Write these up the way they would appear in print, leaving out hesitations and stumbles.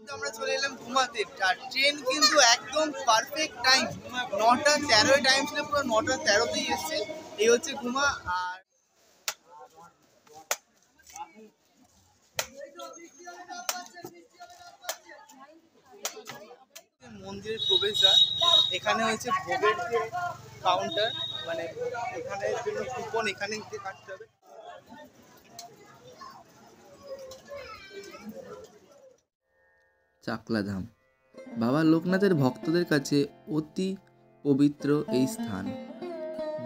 কিন্তু আমরা চলে এলাম ঘুমাতে। আর ট্রেন কিন্তু একদম পারফেক্ট টাইম, 9:13 টাইম ছিল, পুরো 9:13তেই এসছে। এই হচ্ছে ঘুমা। আর মন্দিরের প্রবেশদ্বার, এখানে হচ্ছে ভোগের যে কাউন্টার, মানে এখানে জন্য কুপন এখানে গিয়ে কাটতে হবে। চাকলাধাম বাবা লোকনাথের ভক্তদের কাছে অতি পবিত্র এই স্থান।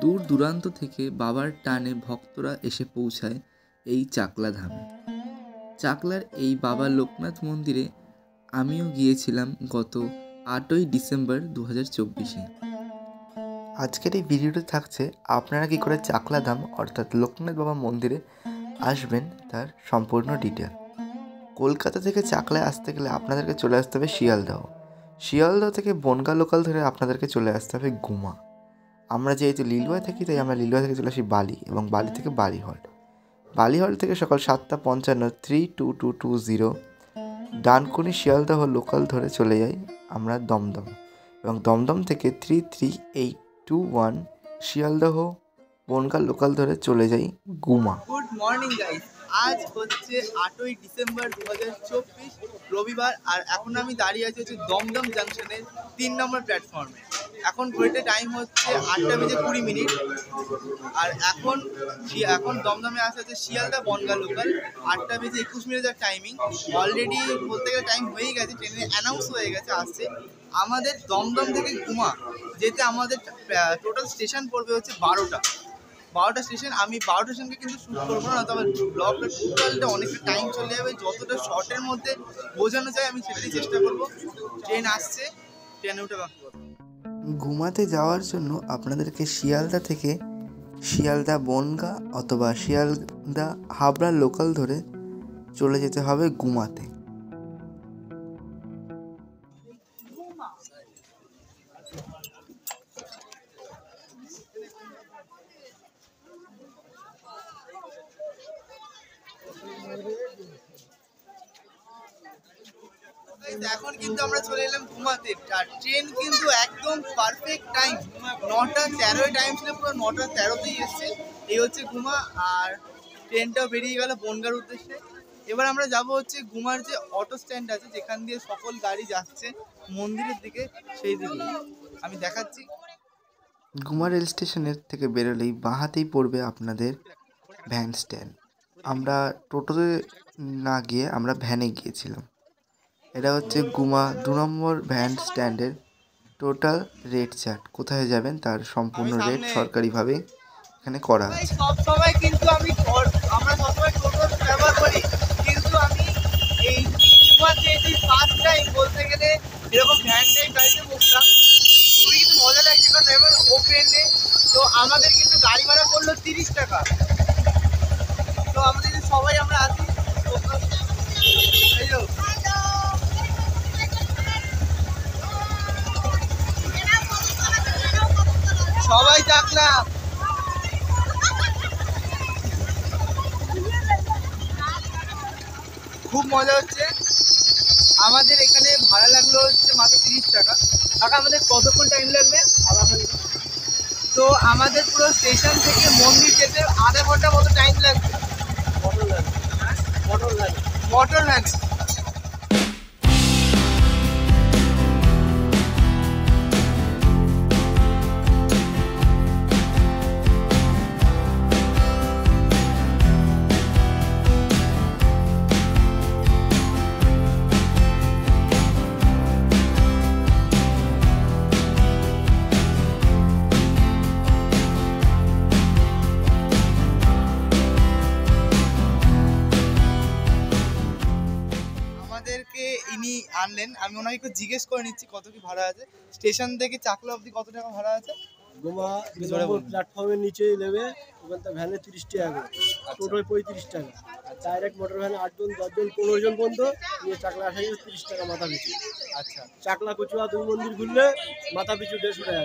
দূর দূরান্ত থেকে বাবার টানে ভক্তরা এসে পৌঁছায় এই চাকলাধামে। চাকলার এই বাবা লোকনাথ মন্দিরে আমিও গিয়েছিলাম গত 8ই ডিসেম্বর 2024-এ। আজকের এই ভিডিওতে থাকছে আপনারা কী করে চাকলাধাম অর্থাৎ লোকনাথ বাবা মন্দিরে আসবেন তার সম্পূর্ণ ডিটেল। কলকাতা থেকে চাকলায় আসতে গেলে আপনাদেরকে চলে আসতে হবে শিয়ালদহ। শিয়ালদহ থেকে বনগাঁ লোকাল ধরে আপনাদেরকে চলে আসতে হবে গুমা। আমরা যেহেতু লিলুয়ায় থাকি তাই আমরা লিলুয়া থেকে চলে আসি বালি, এবং বালি থেকে বালিহট। বালিহট থেকে সকাল 7:55 32220 ডানকুনি শিয়ালদহ লোকাল ধরে চলে যাই আমরা দমদম, এবং দমদম থেকে 33821 শিয়ালদহ বনগাঁ লোকাল ধরে চলে যাই গুমা। গুড মর্নিং গাইস, আজ হচ্ছে 8ই ডিসেম্বর 2024 রবিবার। আর এখন আমি দাঁড়িয়ে আছি হচ্ছে দমদম জাংশনের 3 নম্বর প্ল্যাটফর্মে। এখন ঘড়িতে টাইম হচ্ছে 8:20। আর এখন দমদমে আসা হচ্ছে Sealdah Bongaon local 8:21 timing. Already বলতে গেলে টাইম হয়েই গেছে, ট্রেনে অ্যানাউন্স হয়ে গেছে আসছে। আমাদের দমদম থেকে গুমা যেতে আমাদের টোটাল স্টেশন পড়বে হচ্ছে 12টা স্টেশন। আমি 12টা স্টেশনকে কিন্তু শ্যুট করবো না, তবে ব্লগটা টোটালটা অনেকটা টাইম চলে যাবে। যতটা শর্টের মধ্যে বোঝানো যায় আমি সেটাই চেষ্টা করবো। ট্রেন আসছে, ট্রেনে উঠে বাকি করবো। ঘুমাতে যাওয়ার জন্য আপনাদেরকে শিয়ালদা থেকে শিয়ালদা বনগাঁ অথবা শিয়ালদা হাবড়া লোকাল ধরে চলে যেতে হবে গুমাতে। এখন কিন্তু আমরা চলে এলাম ঘুমাতে। আর ট্রেন কিন্তু একদম পারফেক্ট টাইম, 9:13 টাইম ছিল, পুরো 9:13তেই এসছে। এই হচ্ছে ঘুমা। আর ট্রেনটাও বেরিয়ে গেল বনগাঁর উদ্দেশ্যে। এবার আমরা যাব হচ্ছে গুমার যে অটো স্ট্যান্ড আছে, যেখান দিয়ে সকল গাড়ি যাচ্ছে মন্দিরের দিকে, সেই দিকে আমি দেখাচ্ছি। গুমা রেল স্টেশনের থেকে বেরোলেই বাঁ হাতেই পড়বে আপনাদের ভ্যান স্ট্যান্ড। আমরা টোটোতে না গিয়ে আমরা ভ্যানে গিয়েছিলাম। এটা হচ্ছে গুমা 2 নম্বর ভ্যান স্ট্যান্ডের টোটাল রেট চার্ট। কোথায় যাবেন তার সম্পূর্ণ রেট সরকারিভাবে এখানে করা আছে। সবসময় কিন্তু আমরা সবসময় টোটো ব্যবহার করি, কিন্তু আমি এই গুমাতে এই ফার্স্ট টাইম বলতে গেলে এরকম ভ্যান টাইপ গাড়িতে বসলাম। খুবই কিন্তু মজা লাগছে, কারণ এবার ওপেনে তো আমাদের কিন্তু গাড়ি ভাড়া পড়লো 30 টাকা। তো আমাদের সবাই আমরা আসি, সবাই চাকলাম। খুব মজা হচ্ছে। আমাদের এখানে ভাড়া লাগলো হচ্ছে মাত্র 30 টাকা। টাকা আমাদের কতক্ষণ টাইম লাগবে? তো আমাদের পুরো স্টেশন থেকে মন্দির যেতে আধা ঘন্টা মতো টাইম লাগবে। মোটর লাগে। ইনি আনলেন, আমি ওনাকে একটু জিজ্ঞেস করে নিচ্ছি কত কি ভাড়া আছে। স্টেশন থেকে চাকলা অবধি কত টাকা ভাড়া আছে? গুমা প্ল্যাটফর্মের নিচেই নেবে, ওখান থেকে ভ্যানে 30 টাকা করে, টোটোয় 35 টাকা, ডাইরেক্ট মোটর ভ্যানে 8 জন 10 জন 15 জন পর্যন্ত নিয়ে চাকলা আসা যাবে 30 টাকা মাথা পিছু। আচ্ছা, চাকলা কচুয়া 2 মন্দির ঘুরলে মাথা পিছু 150 টাকা।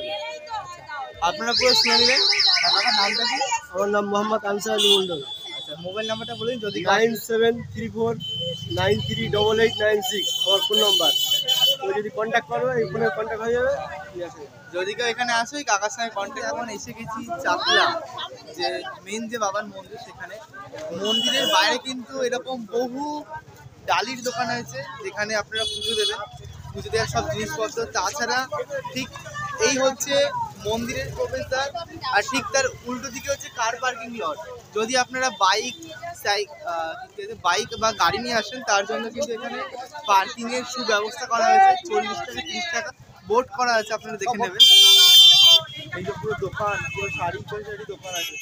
আপনারা পুরো শুনে নেবেন। আপনার নামটা কি? আমার নাম মোহাম্মদ আনসার আলী মন্ডল। আচ্ছা, মোবাইল নাম্বারটা বলুন যদি 9734938896 আমার ফোন নাম্বার। তো যদি কন্ট্যাক্ট করবে এই ফোনে কন্ট্যাক্ট হয়ে যাবে। ঠিক আছে, যদি কেউ এখানে আসো ওই কাকার সঙ্গে কন্ট্যাক্ট। এখন এসে গেছি চাকলা, যে মেন যে বাবার মন্দির, সেখানে মন্দিরের বাইরে কিন্তু এরকম বহু ডালির দোকান আছে যেখানে আপনারা পুজো দেবেন, পুজো দেওয়ার সব জিনিসপত্র। তাছাড়া ঠিক এই হচ্ছে মন্দিরের প্রবেশদ্বার, আর ঠিক তার উল্টো দিকে হচ্ছে কার পার্কিং লট। যদি আপনারা বাইক বা গাড়ি নিয়ে আসেন তার জন্য কিন্তু এখানে পার্কিংয়ের সুব্যবস্থা করা হয়েছে। 40 থেকে 30 টাকা বোর্ড করা আছে, আপনারা দেখে নেবেন। এই যে পুরো দোকান, পুরো শাড়ি দোকান আছে।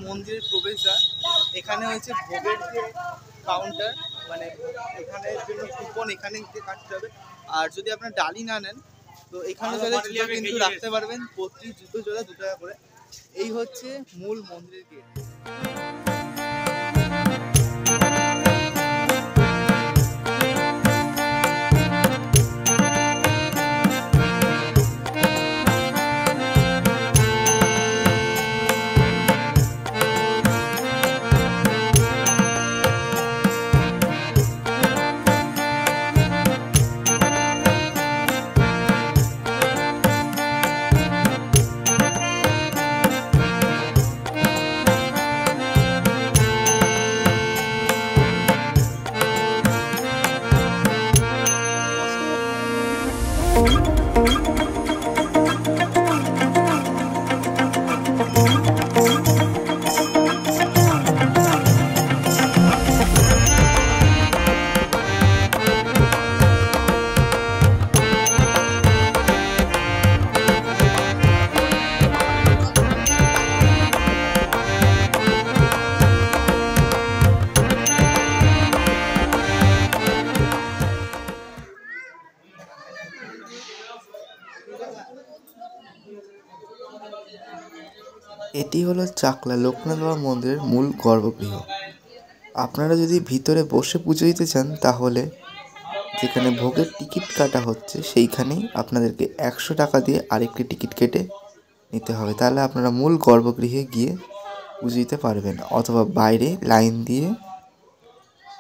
মন্দিরের প্রবেশদ্বার, এখানে হচ্ছে ভোগের যে কাউন্টার, মানে এখানের জন্য কুপন এখানে কাটতে হবে। আর যদি আপনার ডালি না নেন তো এখানে জুতো কিন্তু রাখতে পারবেন, প্রতি জুতো জোড়া 2 টাকা করে। এই হচ্ছে মূল মন্দিরের গেট। এটি হলো চাকলা লোকনাথ বাবা মন্দিরের মূল গর্ভগৃহ। আপনারা যদি ভিতরে বসে পুজো দিতে চান তাহলে যেখানে ভোগের টিকিট কাটা হচ্ছে সেইখানেই আপনাদেরকে 100 টাকা দিয়ে আরেকটি টিকিট কেটে নিতে হবে, তাহলে আপনারা মূল গর্ভগৃহে গিয়ে পুজো দিতে পারবেন। অথবা বাইরে লাইন দিয়ে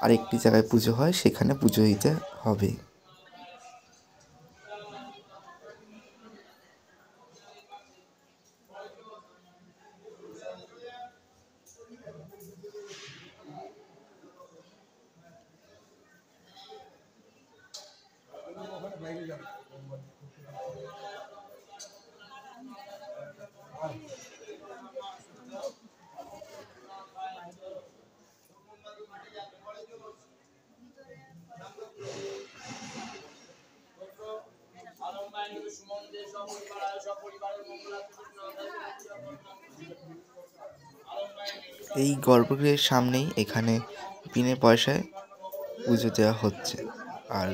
আরেকটি জায়গায় পুজো হয় সেখানে পুজো দিতে হবে। এই গর্ভগৃহের সামনেই এখানে বিনা পয়সায় পুজো দেওয়া হচ্ছে। আর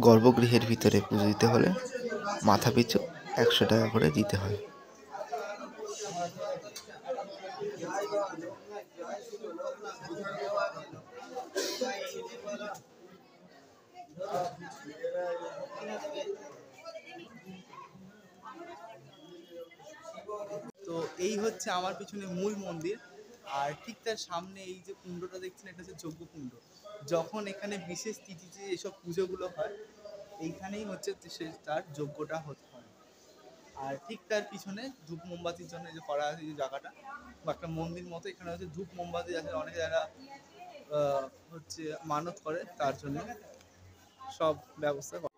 গর্ভগৃহের ভিতরে পুজো দিতে হলে মাথা পিছু 100 টাকা করে দিতে হয়। তো এই হচ্ছে আমার পিছনে মূল মন্দির, আর ঠিক তার সামনে এই যে কুণ্ডটা দেখছেন এটা হচ্ছে যজ্ঞকুণ্ড। যখন এখানে বিশেষ তিথিতে এসব পুজোগুলো হয় এইখানেই হচ্ছে তার যজ্ঞটা হতে হয়। আর ঠিক তার পিছনে ধূপ মোমবাতির জন্য যে করা আছে যে জায়গাটা বা একটা মন্দির মতো, এখানে হচ্ছে ধূপ মোমবাতি আছে, অনেকে যারা হচ্ছে মানত করে তার জন্য সব ব্যবস্থা করে।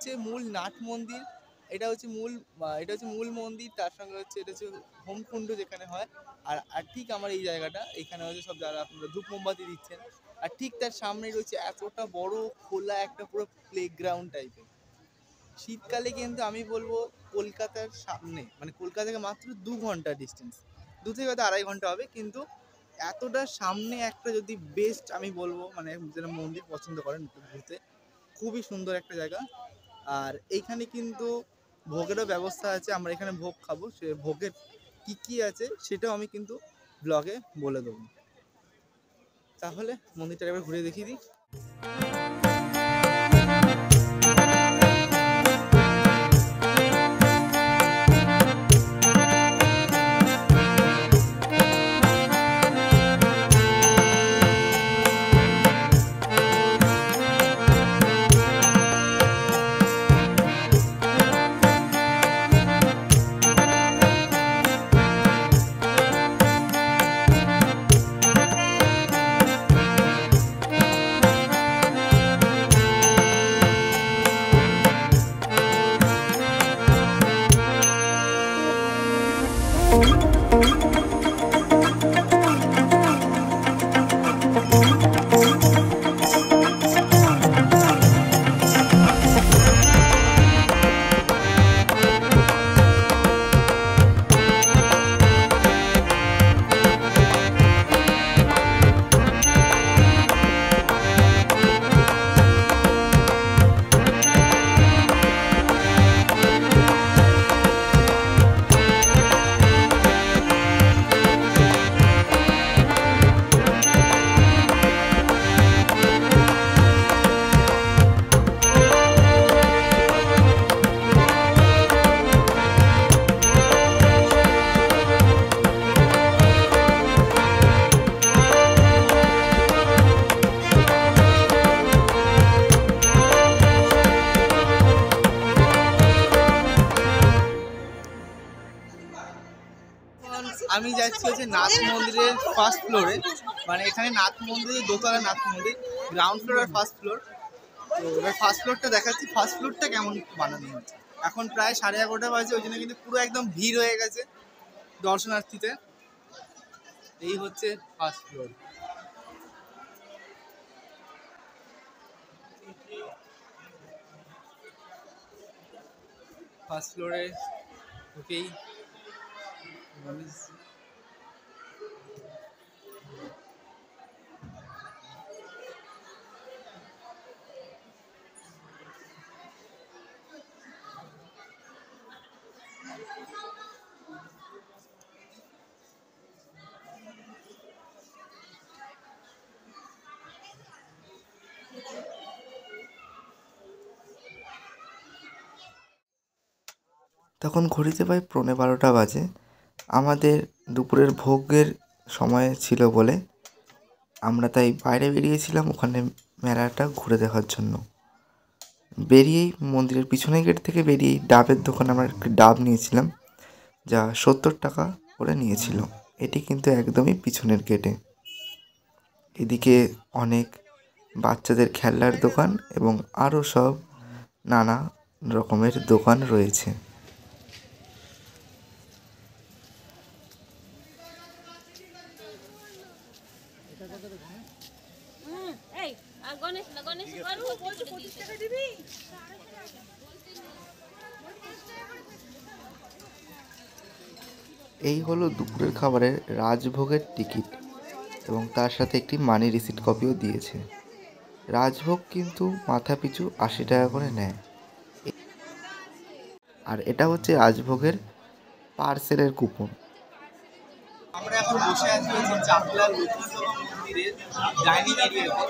হচ্ছে মূল নাট মন্দির, এটা হচ্ছে মূল মন্দির, তার সঙ্গে হচ্ছে এটা হচ্ছে হোমকুণ্ড যেখানে হয়। আর ঠিক আমার এই জায়গাটা, এখানে হচ্ছে সব যারা আপনারা ধূপ মোমবাতি দিচ্ছেন, আর ঠিক তার সামনেই রয়েছে এতটা বড় খোলা একটা পুরো প্লেগ্রাউন্ড টাইপের। শীতকালে কিন্তু আমি বলবো কলকাতার সামনে, মানে কলকাতা থেকে মাত্র 2 ঘন্টা ডিস্টেন্স, 2 থেকে হয়তো 2.5 ঘন্টা হবে, কিন্তু এতটা সামনে একটা যদি বেস্ট আমি বলবো, মানে যারা মন্দির পছন্দ করেন ঘুরতে, খুবই সুন্দর একটা জায়গা। আর এইখানে কিন্তু ভোগেরও ব্যবস্থা আছে, আমরা এখানে ভোগ খাবো, সে ভোগের কি আছে সেটাও আমি কিন্তু ব্লগে বলে দেবো। তাহলে মন্দিরটা একবার ঘুরে দেখিয়ে দিই। আমি যাচ্ছি হচ্ছে নাথ মন্দিরের ফার্স্ট ফ্লোরে, মানে এখানে নাথ মন্দিরের দোতলা নাথ মন্দির, গ্রাউন্ড ফ্লোর আর ফার্স্ট ফ্লোর। তো এবার ফার্স্ট ফ্লোরটা দেখাচ্ছি, ফার্স্ট ফ্লোরটা কেমন বানানো হচ্ছে। এখন প্রায় 11:30 বাজে, ওই জন্য কিন্তু পুরো একদম ভিড় হয়ে গেছে দর্শনার্থীতে। এই হচ্ছে ফার্স্ট ফ্লোর। ফার্স্ট ফ্লোরে ঢুকেই তখন ঘড়িতে প্রায় 12:15 বাজে। আমাদের দুপুরের ভোগের সময় ছিল বলে আমরা তাই বাইরে বেরিয়েছিলাম ওখানে মেলাটা ঘুরে দেখার জন্য। বেরিয়েই মন্দিরের পিছনের গেট থেকে বেরিয়েই ডাবের দোকানে আমরা একটি ডাব নিয়েছিলাম, যা 70 টাকা করে নিয়েছিল। এটি কিন্তু একদমই পিছনের গেটে। এদিকে অনেক বাচ্চাদের খেলনার দোকান এবং আরও সব নানা রকমের দোকান রয়েছে। এই হলো দুপুরের খাবারের রাজভোগের টিকিট এবং তার সাথে একটি মানি রিসিট কপিও দিয়েছে। রাজভোগ কিন্তু মাথা পিছু 80 টাকা করে নেয়। আর এটা হচ্ছে রাজভোগের পার্সেলের কুপন। আমরা এখন বসে আছি হচ্ছে চাকলা লক্ষ্মীসভা মন্দিরের ডাইনিং এরিয়াতে।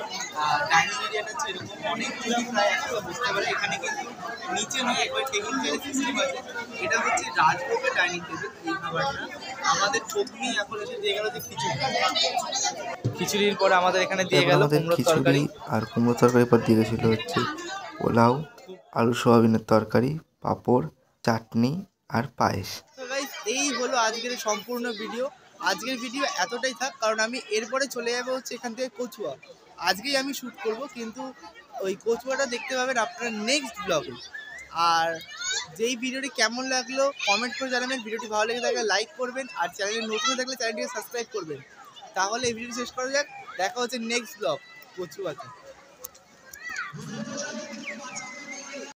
ডাইনিং এরিয়াটা হচ্ছে এরকম, অনেক যদি প্রায় একসাথে বসতে পারে। এখানে কিন্তু নিচে নয়, একবার টেবিল চেয়ারের সিস্টেম আছে। এটা হচ্ছে রাজভোগের ডাইনিং টেবিল। এই খাবারটা আমাদের প্রথমেই এখন এসে দিয়ে গেল যে খিচুড়ির পরে আমাদের এখানে দিয়ে গেল কুমড়োর তরকারি, আর কুমড়ো তরকারির পর দিয়ে গেছিল হচ্ছে পোলাও, আলু সোয়াবিনের তরকারি, পাঁপড়, চাটনি আর পায়েস। তো গাইস, এই হলো আজকের সম্পূর্ণ ভিডিও। আজকের ভিডিও এতটাই থাক, কারণ আমি এরপরে চলে যাবো হচ্ছে এখান থেকে কচুয়া। আজকেই আমি শ্যুট করব, কিন্তু ওই কচুয়াটা দেখতে পাবেন আপনারা নেক্সট ব্লগে। আর যেই ভিডিওটি কেমন লাগলো কমেন্ট করে জানাবেন। ভিডিওটি ভালো লেগে থাকলে লাইক করবেন, আর চ্যানেলে নতুন হয়ে থাকলে চ্যানেলটিকে সাবস্ক্রাইব করবেন। তাহলে এই ভিডিওটি শেষ করা যাক। দেখা হচ্ছে নেক্সট ব্লগ। কচু আছে।